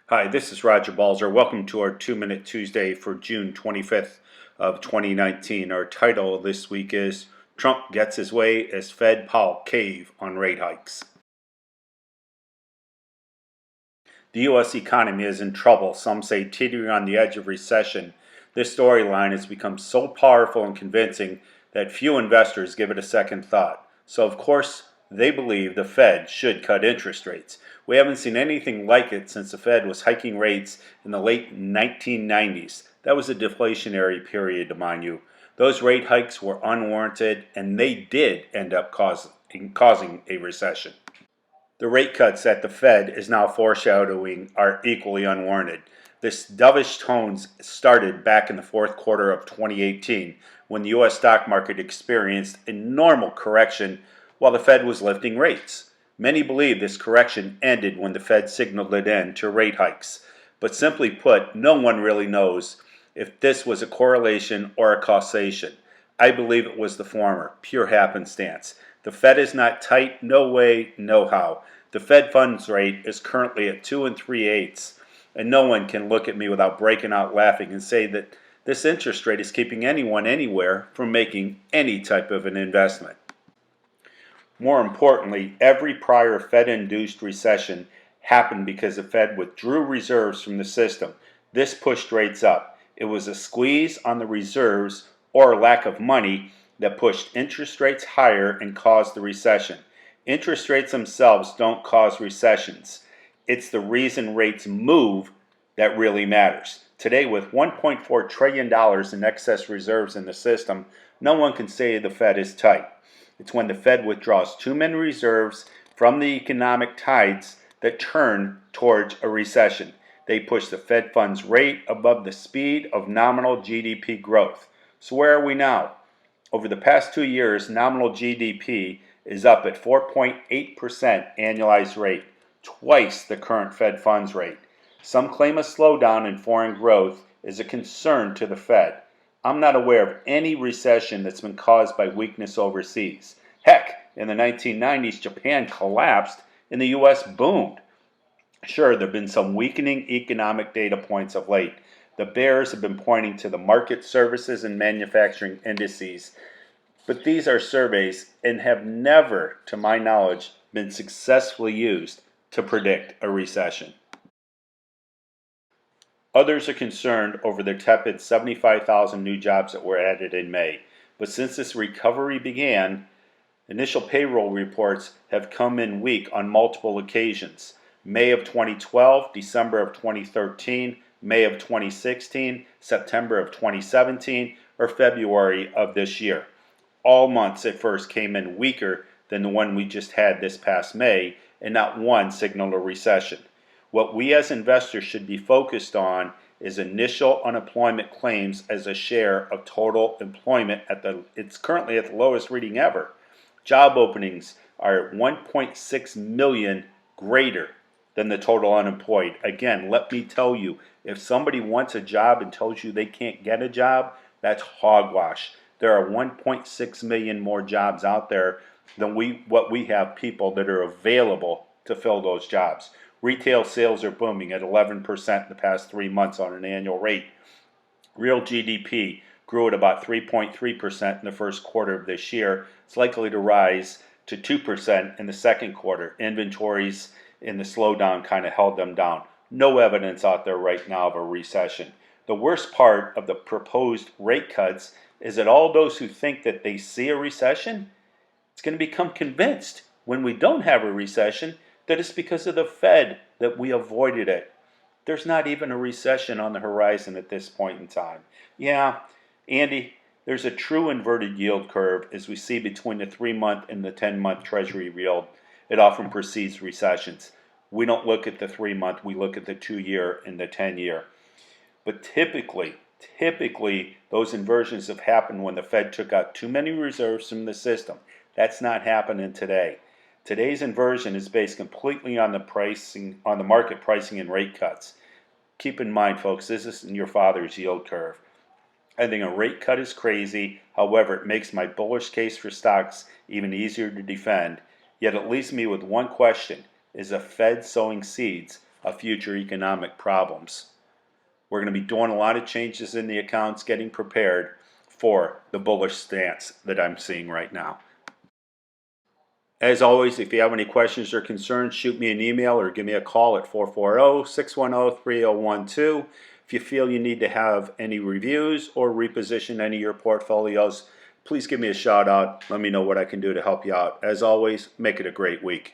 Hi, this is Roger Balzer. Welcome to our 2-Minute Tuesday for June 25th of 2019. Our title this week is Trump Gets His Way as Fed Powell Cave on Rate Hikes. The U.S. economy is in trouble, some say teetering on the edge of recession. This storyline has become so powerful and convincing that few investors give it a second thought. So, of course, they believe the Fed should cut interest rates. We haven't seen anything like it since the Fed was hiking rates in the late 1990s. That was a deflationary period, to mind you. Those rate hikes were unwarranted, and they did end up causing a recession. The rate cuts that the Fed is now foreshadowing are equally unwarranted. This dovish tones started back in the fourth quarter of 2018 when the U.S. stock market experienced a normal correction while the Fed was lifting rates. Many believe this correction ended when the Fed signaled an end to rate hikes. But simply put, no one really knows if this was a correlation or a causation. I believe it was the former, pure happenstance. The Fed is not tight, no way, no how. The Fed funds rate is currently at 2 3/8, and no one can look at me without breaking out laughing and say that this interest rate is keeping anyone anywhere from making any type of an investment. More importantly, every prior Fed-induced recession happened because the Fed withdrew reserves from the system. This pushed rates up. It was a squeeze on the reserves or lack of money that pushed interest rates higher and caused the recession. Interest rates themselves don't cause recessions. It's the reason rates move that really matters. Today, with $1.4 trillion in excess reserves in the system, no one can say the Fed is tight. It's when the Fed withdraws too many reserves from the economic tides that turn towards a recession. They push the Fed funds rate above the speed of nominal GDP growth. So where are we now? Over the past 2 years, nominal GDP is up at 4.8% annualized rate, twice the current Fed funds rate. Some claim a slowdown in foreign growth is a concern to the Fed. I'm not aware of any recession that's been caused by weakness overseas. Heck, in the 1990s, Japan collapsed and the U.S. boomed. Sure, there have been some weakening economic data points of late. The bears have been pointing to the market services and manufacturing indices. But these are surveys and have never, to my knowledge, been successfully used to predict a recession. Others are concerned over the tepid 75,000 new jobs that were added in May. But since this recovery began, initial payroll reports have come in weak on multiple occasions. May of 2012, December of 2013, May of 2016, September of 2017, or February of this year. All months at first came in weaker than the one we just had this past May, and not one signaled a recession. What we as investors should be focused on is initial unemployment claims as a share of total employment. It's currently at the lowest reading ever. Job openings are 1.6 million greater than the total unemployed. Again, let me tell you, if somebody wants a job and tells you they can't get a job, that's hogwash. There are 1.6 million more jobs out there than what we have people that are available to fill those jobs. Retail sales are booming at 11% in the past 3 months on an annual rate. Real GDP grew at about 3.3% in the first quarter of this year. It's likely to rise to 2% in the second quarter. Inventories in the slowdown kind of held them down. No evidence out there right now of a recession. The worst part of the proposed rate cuts is that all those who think that they see a recession, it's going to become convinced when we don't have a recession that it's because of the Fed that we avoided it. There's not even a recession on the horizon at this point in time. Yeah, Andy, there's a true inverted yield curve as we see between the 3-month and the 10-month Treasury yield. It often precedes recessions. We don't look at the 3-month, we look at the 2-year and the 10-year. But typically, those inversions have happened when the Fed took out too many reserves from the system. That's not happening today. Today's inversion is based completely on the market pricing and rate cuts. Keep in mind, folks, this isn't your father's yield curve. I think a rate cut is crazy. However, it makes my bullish case for stocks even easier to defend. Yet it leaves me with one question. Is the Fed sowing seeds of future economic problems. We're going to be doing a lot of changes in the accounts, getting prepared for the bullish stance that I'm seeing right now. As always, if you have any questions or concerns, shoot me an email or give me a call at 440-610-3012. If you feel you need to have any reviews or reposition any of your portfolios, please give me a shout out. Let me know what I can do to help you out. As always, make it a great week.